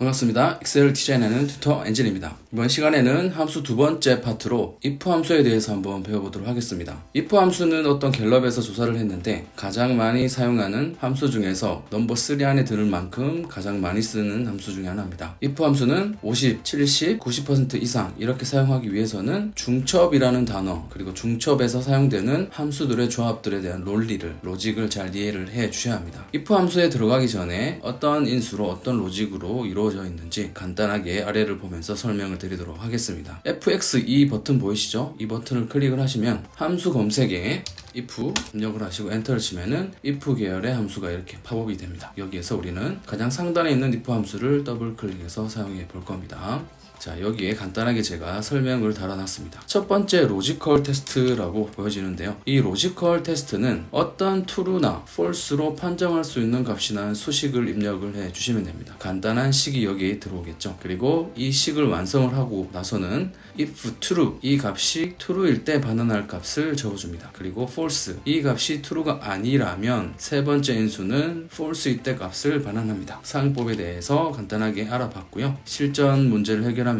반갑습니다. 엑셀을 디자인하는 튜터 엔진입니다. 이번 시간에는 함수 두 번째 파트로 if 함수에 대해서 한번 배워보도록 하겠습니다. if 함수는 어떤 갤럽에서 조사를 했는데 가장 많이 사용하는 함수 중에서 넘버 3 안에 드는 만큼 가장 많이 쓰는 함수 중에 하나입니다. if 함수는 50, 70, 90% 이상 이렇게 사용하기 위해서는 중첩이라는 단어 그리고 중첩에서 사용되는 함수들의 조합들에 대한 로직을 잘 이해를 해 주셔야 합니다. if 함수에 들어가기 전에 어떤 인수로 어떤 로직으로 이루어져 있는지 간단하게 아래를 보면서 설명을 드리도록 하겠습니다. fx 이 버튼 보이시죠? 이 버튼을 클릭을 하시면 함수 검색에 if 입력을 하시고 엔터를 치면은 if 계열의 함수가 이렇게 팝업이 됩니다. 여기에서 우리는 가장 상단에 있는 if 함수를 더블 클릭해서 사용해 볼 겁니다. 자, 여기에 간단하게 제가 설명을 달아놨습니다. 첫 번째 로지컬 테스트라고 보여지는데요. 이 로지컬 테스트는 어떤 true나 false로 판정할 수 있는 값이나 수식을 입력을 해 주시면 됩니다. 간단한 식이 여기에 들어오겠죠. 그리고 이 식을 완성을 하고 나서는 if true 이 값이 true일 때 반환할 값을 적어줍니다. 그리고 false 이 값이 true가 아니라면 세 번째 인수는 false일 때 값을 반환합니다. 사용법에 대해서 간단하게 알아봤고요. 실전 문제를 해결하면서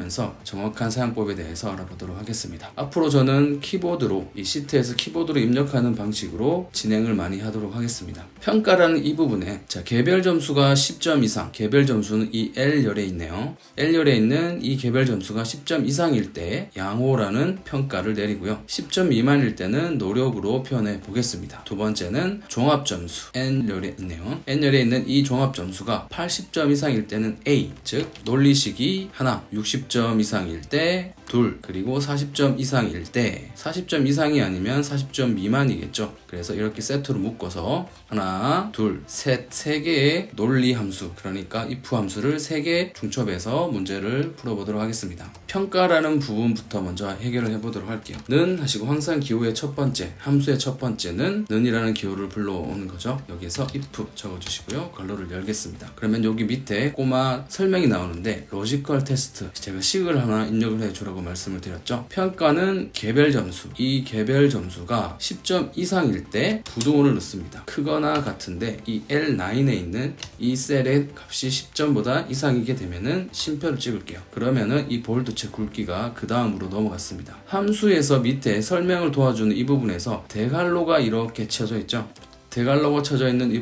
정확한 사용법에 대해서 알아보도록 하겠습니다. 앞으로 저는 키보드로 이 시트에서 키보드로 입력하는 방식으로 진행을 많이 하도록 하겠습니다. 평가라는 이 부분에 개별 점수가 10점 이상, 개별 점수는 이 L열에 있네요. L열에 있는 이 개별 점수가 10점 이상일 때 양호라는 평가를 내리고요. 10점 미만일 때는 노력으로 표현해 보겠습니다. 두 번째는 종합점수 N열에 있네요. N열에 있는 이 종합점수가 80점 이상일 때는 A, 즉 논리식이 하나, 60점 이상일 때 둘, 그리고 40점 이상일 때 40점 이상이 아니면 40점 미만이겠죠. 그래서 이렇게 세트로 묶어서 하나, 둘, 셋, 세 개의 논리 함수, 그러니까 if 함수를 3개 중첩해서 문제를 풀어보도록 하겠습니다. 평가라는 부분부터 먼저 해결을 해보도록 할게요. 는 하시고 항상 기호의 첫 번째, 함수의 첫 번째는 는이라는 기호를 불러오는 거죠. 여기에서 if 적어주시고요. 괄호를 열겠습니다. 그러면 여기 밑에 꼬마 설명이 나오는데 로지컬 테스트, 제가 식을 하나 입력을 해주라고 말씀을 드렸죠. 평가는 개별 점수, 이 개별 점수가 10점 이상일 때 부등호를 넣습니다. 크거나 같은데 이 L9에 있는 이 셀의 값이 10점보다 이상이게 되면은 심표를 찍을게요. 그러면은 이 볼드체 굵기가 그 다음으로 넘어갔습니다. 함수에서 밑에 설명을 도와주는 이 부분에서 대괄호가 이렇게 쳐져 있죠. 대괄호가 쳐져 있는 이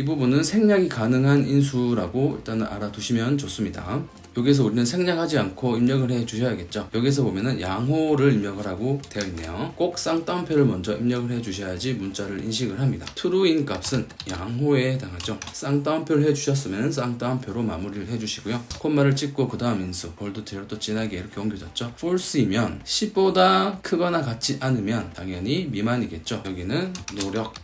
부분은 생략이 가능한 인수라고 일단은 알아두시면 좋습니다. 여기서 우리는 생략하지 않고 입력을 해 주셔야겠죠. 여기서 보면은 양호를 입력을 하고 되어 있네요. 꼭 쌍따옴표를 먼저 입력을 해 주셔야지 문자를 인식을 합니다. true인 값은 양호에 해당하죠. 쌍따옴표를 해 주셨으면 쌍따옴표로 마무리를 해 주시고요. 콤마를 찍고 그 다음 인수 볼드체로 또 진하게 이렇게 옮겨졌죠. false이면 10보다 크거나 같지 않으면 당연히 미만이겠죠. 여기는 노력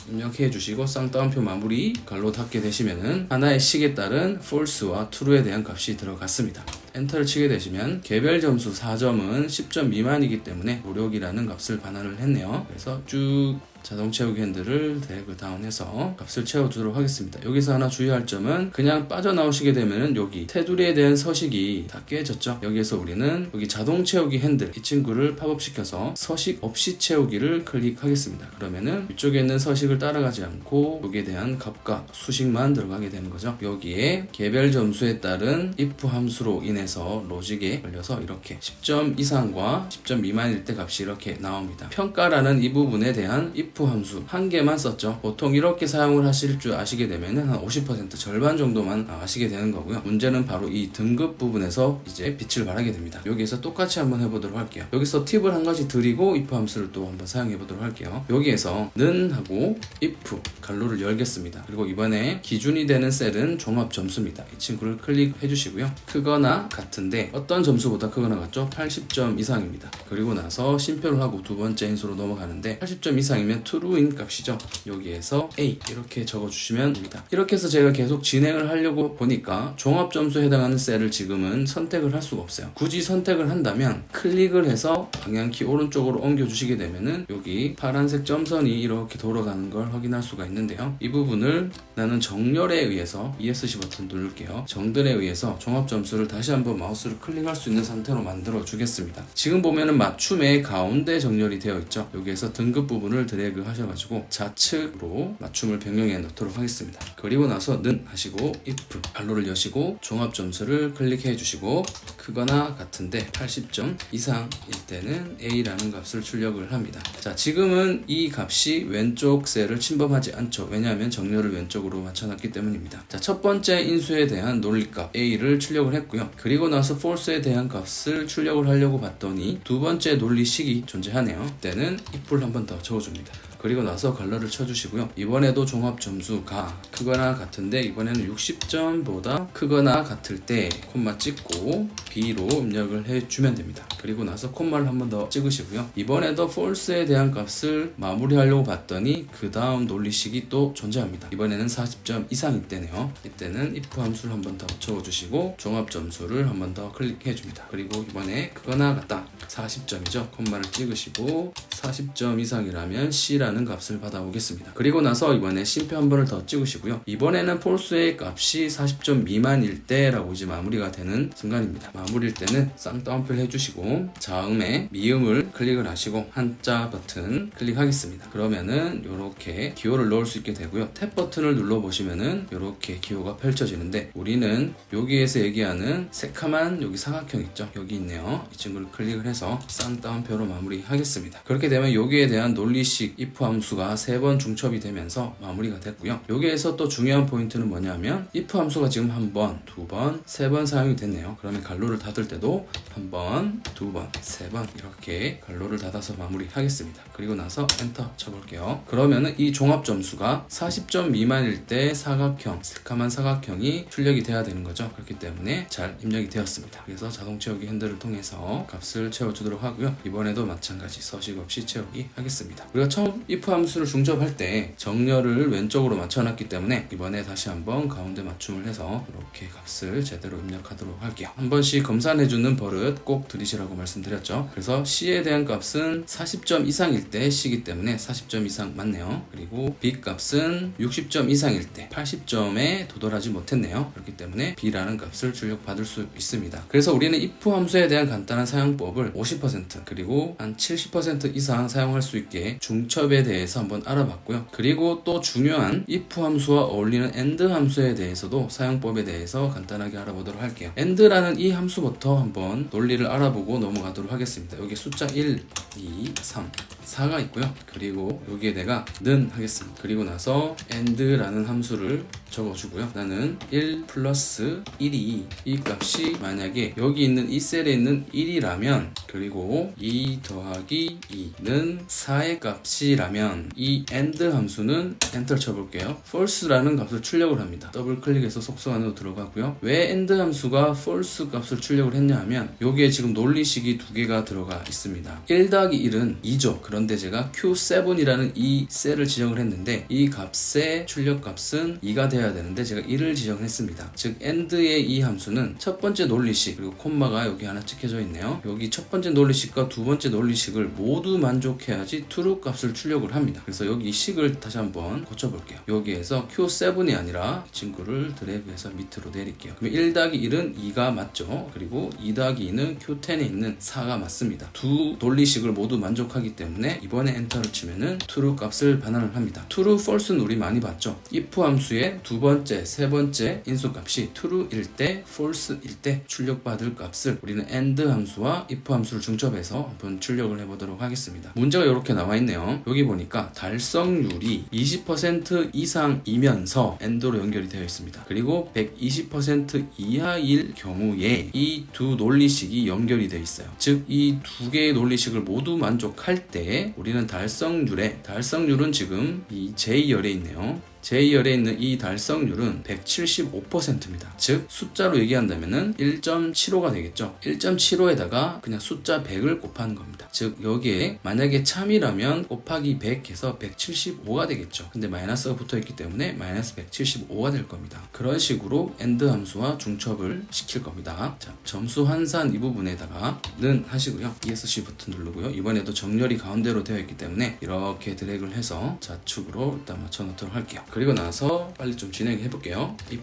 입력해 주시고 쌍따옴표 마무리 괄호 닫게 되시면은 하나의 식에 따른 false와 true에 대한 값이 들어갔습니다. 엔터를 치게 되시면 개별 점수 4점은 10점 미만이기 때문에 노력이라는 값을 반환을 했네요. 그래서 쭉 자동 채우기 핸들을 드래그 다운해서 값을 채워주도록 하겠습니다. 여기서 하나 주의할 점은 그냥 빠져나오시게 되면은 여기 테두리에 대한 서식이 다 깨졌죠. 여기에서 우리는 여기 자동 채우기 핸들 이 친구를 팝업시켜서 서식 없이 채우기를 클릭하겠습니다. 그러면은 이쪽에 있는 서식을 따라가지 않고 여기에 대한 값과 수식만 들어가게 되는 거죠. 여기에 개별 점수에 따른 if 함수로 인해서 로직에 걸려서 이렇게 10점 이상과 10점 미만일 때 값이 이렇게 나옵니다. 평가라는 이 부분에 대한 if 함수 한 개만 썼죠. 보통 이렇게 사용을 하실 줄 아시게 되면은 한 50% 절반 정도만 아시게 되는 거고요. 문제는 바로 이 등급 부분에서 이제 빛을 발하게 됩니다. 여기에서 똑같이 한번 해보도록 할게요. 여기서 팁을 한 가지 드리고 if 함수를 또 한번 사용해 보도록 할게요. 여기에서 는 하고 if 괄호를 열겠습니다. 그리고 이번에 기준이 되는 셀은 종합 점수입니다. 이 친구를 클릭해 주시고요. 크거나 같은데 어떤 점수보다 크거나 같죠? 80점 이상입니다. 그리고 나서 심표를 하고 두 번째 인수로 넘어가는데 80점 이상이면 true인 값이죠. 여기에서 A 이렇게 적어주시면 됩니다. 이렇게 해서 제가 계속 진행을 하려고 보니까 종합점수에 해당하는 셀을 지금은 선택을 할 수가 없어요. 굳이 선택을 한다면 클릭을 해서 방향키 오른쪽으로 옮겨주시게 되면은 여기 파란색 점선이 이렇게 돌아가는 걸 확인할 수가 있는데요. 이 부분을 나는 정렬에 의해서 ESC 버튼 누를게요. 정들에 의해서 종합점수를 다시 한번 한번 마우스를 클릭할 수 있는 상태로 만들어 주겠습니다. 지금 보면은 맞춤의 가운데 정렬이 되어 있죠. 여기에서 등급 부분을 드래그 하셔가지고 좌측으로 맞춤을 변경해 놓도록 하겠습니다. 그리고 나서 는 하시고 if 발로를 여시고 종합 점수를 클릭해 주시고 크거나 같은데 80점 이상일 때는 A라는 값을 출력을 합니다. 자, 지금은 이 값이 왼쪽 셀을 침범하지 않죠. 왜냐하면 정렬을 왼쪽으로 맞춰놨기 때문입니다. 자, 첫 번째 인수에 대한 논리값 A를 출력을 했고요. 그리고 나서 false에 대한 값을 출력을 하려고 봤더니 두 번째 논리식이 존재하네요. 이때는 if를 한 번 더 적어줍니다. 그리고 나서 컬러를 쳐주시고요. 이번에도 종합 점수가 크거나 같은데 이번에는 60점보다 크거나 같을 때 콤마 찍고 B로 입력을 해주면 됩니다. 그리고 나서 콤마를 한 번 더 찍으시고요. 이번에도 false에 대한 값을 마무리하려고 봤더니 그 다음 논리식이 또 존재합니다. 이번에는 40점 이상일 때네요. 이때는 if 함수를 한 번 더 적어주시고 종합 점수를 한 번 더 클릭해줍니다. 그리고 이번에 크거나 같다 40점이죠. 콤마를 찍으시고 40점 이상이라면 C라는 값을 받아오겠습니다. 그리고 나서 이번에 심표 한 번을 더 찍으시고요. 이번에는 false의 값이 40점 미만일 때라고 이제 마무리가 되는 순간입니다. 마무리일 때는 쌍따옴표를 해주시고 자음에 미음을 클릭을 하시고 한자 버튼 클릭하겠습니다. 그러면은 이렇게 기호를 넣을 수 있게 되고요. 탭 버튼을 눌러보시면은 이렇게 기호가 펼쳐지는데 우리는 여기에서 얘기하는 새카만 여기 사각형 있죠? 여기 있네요. 이 친구를 클릭을 해서 쌍따옴표로 마무리하겠습니다. 그렇게 되면 여기에 대한 논리식 if 함수가 3번 중첩이 되면서 마무리가 됐고요. 여기에서 또 중요한 포인트는 뭐냐면 if 함수가 지금 한 번, 두 번, 3번 사용이 됐네요. 그러면 괄호를 닫을 때도 한 번, 두 번, 3번 이렇게 괄호를 닫아서 마무리하겠습니다. 그리고 나서 엔터 쳐볼게요. 그러면은 이 종합 점수가 40점 미만일 때 사각형, 새카만 사각형이 출력이 돼야 되는 거죠. 그렇기 때문에 잘 입력이 되었습니다. 그래서 자동 채우기 핸들을 통해서 값을 채워주도록 하고요. 이번에도 마찬가지 서식 없이 채우기 하겠습니다. 우리가 처음 if 함수를 중첩할 때 정렬을 왼쪽으로 맞춰놨기 때문에 이번에 다시 한번 가운데 맞춤을 해서 이렇게 값을 제대로 입력하도록 할게요. 한 번씩 검산해주는 버릇 꼭 들이시라고 말씀드렸죠. 그래서 C에 대한 값은 40점 이상일 때 C이기 때문에 40점 이상 맞네요. 그리고 B 값은 60점 이상일 때 80점에 도달하지 못했네요. 그렇기 때문에 B라는 값을 출력받을 수 있습니다. 그래서 우리는 if 함수에 대한 간단한 사용법을 50% 그리고 한 70% 이상 사용할 수 있게 중첩에 대해서 한번 알아봤고요. 그리고 또 중요한 if 함수와 어울리는 and 함수에 대해서도 사용법에 대해서 간단하게 알아보도록 할게요. and라는 이 함수부터 한번 논리를 알아보고 넘어가도록 하겠습니다. 여기 숫자 1, 2, 3, 4가 있고요. 그리고 여기에 내가 는 하겠습니다. 그리고 나서 and라는 함수를 적어주고요. 나는 1 플러스 1이 이 값이 만약에 여기 있는 이 셀에 있는 1이라면 그리고 2 더하기 2는 4의 값이라면 이 and 함수는 엔터 쳐볼게요. false라는 값을 출력을 합니다. 더블 클릭해서 속성 안으로 들어가고요. 왜 and 함수가 false 값을 출력을 했냐 하면 여기에 지금 논리식이 두 개가 들어가 있습니다. 1 더하기 1은 2죠. 그런데 제가 Q7이라는 이 셀을 지정을 했는데 이 값의 출력 값은 2가 돼야 되는데 제가 1을 지정했습니다. 즉 and의 이 함수는 첫 번째 논리식 그리고 콤마가 여기 하나 찍혀져 있네요. 여기 첫 번째 논리식과 두 번째 논리식을 모두 만족해야지 true 값을 출력을 합니다. 그래서 여기 식을 다시 한번 고쳐볼게요. 여기에서 Q7이 아니라 이 친구를 드래그해서 밑으로 내릴게요. 그러면 1 더하기 1은 2가 맞죠. 그리고 2 더하기 2는 Q10에 있는 4가 맞습니다. 두 논리식을 모두 만족하기 때문에 이번에 엔터를 치면은 true 값을 반환을 합니다. true, false는 우리 많이 봤죠. if 함수의 두 번째, 세 번째 인수값이 true일 때, false일 때 출력받을 값을 우리는 and 함수와 if 함수를 중첩해서 한번 출력을 해보도록 하겠습니다. 문제가 이렇게 나와 있네요. 여기 보니까 달성률이 20% 이상이면서 and로 연결이 되어 있습니다. 그리고 120% 이하일 경우에 이 두 논리식이 연결이 되어 있어요. 즉 이 두 개의 논리식을 모두 만족할 때 우리는 달성률은 지금 이 J열에 있네요. J열에 있는 이 달성률은 175%입니다. 즉 숫자로 얘기한다면은 1.75가 되겠죠. 1.75에다가 그냥 숫자 100을 곱하는 겁니다. 즉 여기에 만약에 참이라면 곱하기 100 해서 175가 되겠죠. 근데 마이너스가 붙어있기 때문에 마이너스 175가 될 겁니다. 그런 식으로 AND 함수와 중첩을 시킬 겁니다. 자, 점수 환산 이 부분에다가 는 하시고요. ESC 버튼 누르고요. 이번에도 정렬이 가운데로 되어 있기 때문에 이렇게 드래그를 해서 좌측으로 일단 맞춰 놓도록 할게요. 그리고 나서 빨리 좀 진행해 볼게요. if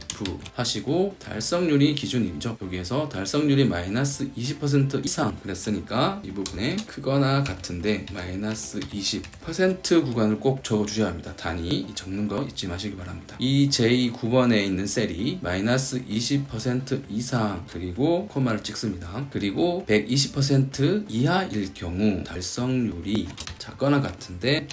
하시고 달성률이 기준이죠. 여기에서 달성률이 마이너스 20% 이상 그랬으니까 이 부분에 크거나 같은데 마이너스 20% 구간을 꼭 적어주셔야 합니다. 단위 적는 거 잊지 마시기 바랍니다. 이 j9번에 있는 셀이 마이너스 20% 이상 그리고 코마를 찍습니다. 그리고 120% 이하일 경우 달성률이 작거나 같은데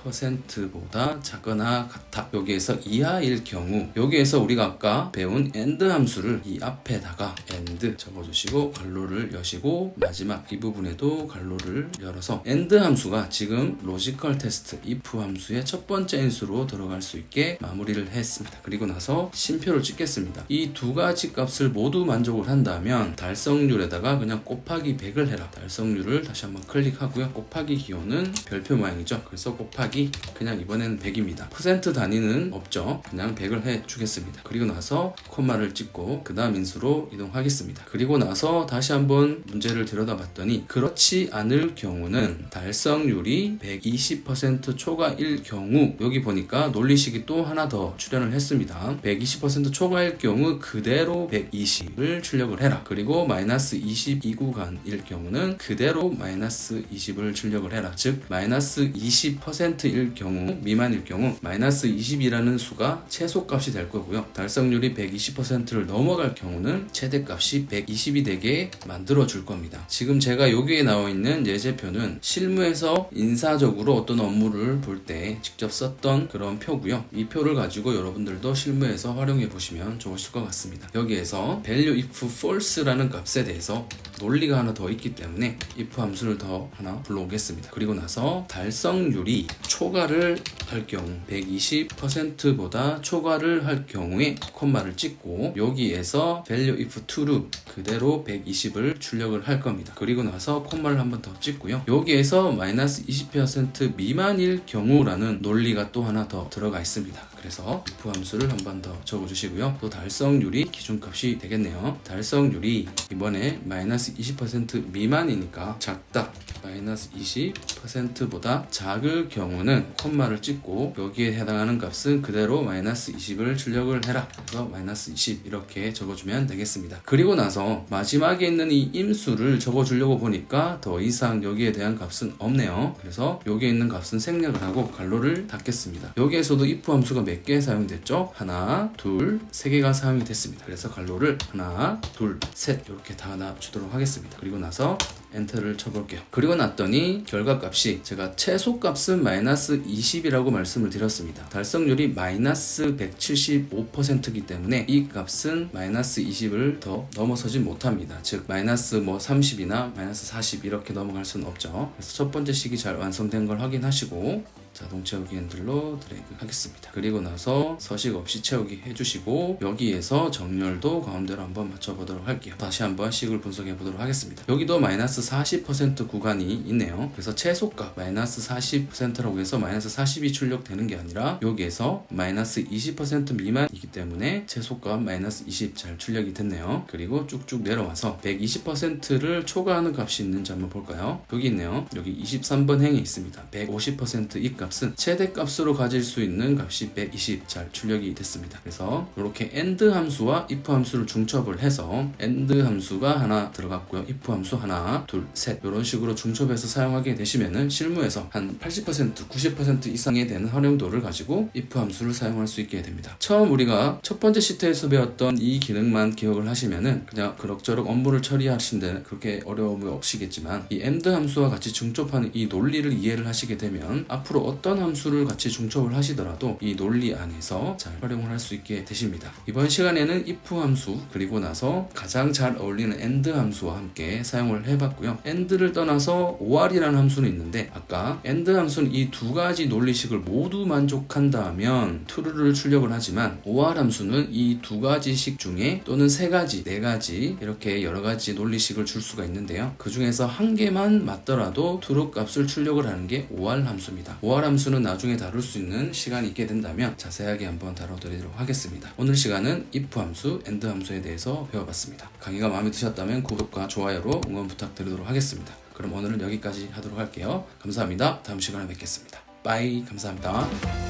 120%보다 작거나 같아. 여기에서 이하일 경우 여기에서 우리가 아까 배운 AND 함수를 이 앞에다가 AND 적어주시고 괄호를 여시고 마지막 이 부분에도 괄호를 열어서 AND 함수가 지금 로지컬 테스트 if 함수의 첫 번째 인수로 들어갈 수 있게 마무리를 했습니다. 그리고 나서 심표를 찍겠습니다. 이 두 가지 값을 모두 만족을 한다면 달성률에다가 그냥 곱하기 100을 해라. 달성률을 다시 한번 클릭하고요. 곱하기 기호는 별표 모양이죠. 그래서 곱하기 그냥 이번에는 100입니다. 퍼센트 단위는 없죠. 그냥 100을 해주겠습니다. 그리고 나서 콤마를 찍고 그 다음 인수로 이동하겠습니다. 그리고 나서 다시 한번 문제를 들여다봤더니 그렇지 않을 경우는 달성률이 120% 초과일 경우 여기 보니까 논리식이 또 하나 더 출연을 했습니다. 120% 초과일 경우 그대로 120을 출력을 해라. 그리고 마이너스 22 구간일 경우는 그대로 마이너스 20을 출력을 해라. 즉 마이너스 20%일 경우 미만일 경우 마이너스 20이라는 수가 최소값이 될 거고요. 달성률이 120%를 넘어갈 경우는 최대값이 120이 되게 만들어 줄 겁니다. 지금 제가 여기에 나와 있는 예제표는 실무에서 인사적으로 어떤 업무를 볼 때 직접 썼던 그런 표고요. 이 표를 가지고 여러분들도 실무에서 활용해 보시면 좋으실 것 같습니다. 여기에서 value if false라는 값에 대해서 논리가 하나 더 있기 때문에 if 함수를 더 하나 불러오겠습니다. 그리고 나서 달성률이 초과를 할 경우 120%보다 초과를 할 경우에 콤마를 찍고 여기에서 value if true 그대로 120을 출력을 할 겁니다. 그리고 나서 콤마를 한번 더 찍고요. 여기에서 마이너스 20% 미만일 경우라는 논리가 또 하나 더 들어가 있습니다. 그래서 if 함수를 한 번 더 적어주시고요. 또 달성률이 기준값이 되겠네요. 달성률이 이번에 마이너스 20% 미만이니까 작다. 마이너스 20%보다 작을 경우는 콤마를 찍고 여기에 해당하는 값은 그대로 마이너스 20을 출력을 해라. 그래서 마이너스 20 이렇게 적어주면 되겠습니다. 그리고 나서 마지막에 있는 이 임수를 적어주려고 보니까 더 이상 여기에 대한 값은 없네요. 그래서 여기에 있는 값은 생략을 하고 괄호를 닫겠습니다. 여기에서도 if 함수가 몇 개 사용됐죠? 하나, 둘, 세 개가 사용이 됐습니다. 그래서 괄호를 하나, 둘, 셋 이렇게 닫아주도록 하겠습니다. 그리고 나서 엔터를 쳐볼게요. 그리고 났더니 결과값이 제가 최소값은 마이너스 20이라고 말씀을 드렸습니다. 달성률이 마이너스 175%이기 때문에 이 값은 마이너스 20을 더 넘어서지 못합니다. 즉 마이너스 30이나 마이너스 40 이렇게 넘어갈 수는 없죠. 그래서 첫 번째 식이 잘 완성된 걸 확인하시고 자동 채우기 핸들로 드래그 하겠습니다. 그리고 나서 서식 없이 채우기 해주시고 여기에서 정렬도 가운데로 한번 맞춰보도록 할게요. 다시 한번 식을 분석해 보도록 하겠습니다. 여기도 마이너스 40% 구간이 있네요. 그래서 최소값 마이너스 40%라고 해서 마이너스 40이 출력되는 게 아니라 여기에서 마이너스 20% 미만이기 때문에 최소값 마이너스 20 잘 출력이 됐네요. 그리고 쭉쭉 내려와서 120%를 초과하는 값이 있는지 한번 볼까요? 여기 있네요. 여기 23번 행에 있습니다. 150%이 값은 최대값으로 가질 수 있는 값이 120 잘 출력이 됐습니다. 그래서 이렇게 AND 함수와 if 함수를 중첩을 해서 AND 함수가 하나 들어갔고요. if 함수 하나, 둘, 셋 이런 식으로 중첩해서 사용하게 되시면은 실무에서 한 80%, 90% 이상에 되는 활용도를 가지고 if 함수를 사용할 수 있게 됩니다. 처음 우리가 첫 번째 시트에서 배웠던 이 기능만 기억을 하시면은 그냥 그럭저럭 업무를 처리하시는데 그렇게 어려움이 없으시겠지만 이 AND 함수와 같이 중첩하는 이 논리를 이해를 하시게 되면 앞으로 어떤 함수를 같이 중첩을 하시더라도 이 논리 안에서 잘 활용을 할 수 있게 되십니다. 이번 시간에는 if 함수 그리고 나서 가장 잘 어울리는 AND 함수와 함께 사용을 해봤고요. AND를 떠나서 OR이라는 함수는 있는데 아까 AND 함수는 이 두 가지 논리식을 모두 만족한다면 true를 출력을 하지만 OR 함수는 이 두 가지 식 중에 또는 세 가지, 네 가지 이렇게 여러 가지 논리식을 줄 수가 있는데요. 그 중에서 한 개만 맞더라도 true 값을 출력을 하는 게 OR 함수입니다. OR 함수는 나중에 다룰 수 있는 시간이 있게 된다면 자세하게 한번 다뤄드리도록 하겠습니다. 오늘 시간은 if 함수, AND 함수에 대해서 배워봤습니다. 강의가 마음에 드셨다면 구독과 좋아요로 응원 부탁드리도록 하겠습니다. 그럼 오늘은 여기까지 하도록 할게요. 감사합니다. 다음 시간에 뵙겠습니다. 빠이. 감사합니다.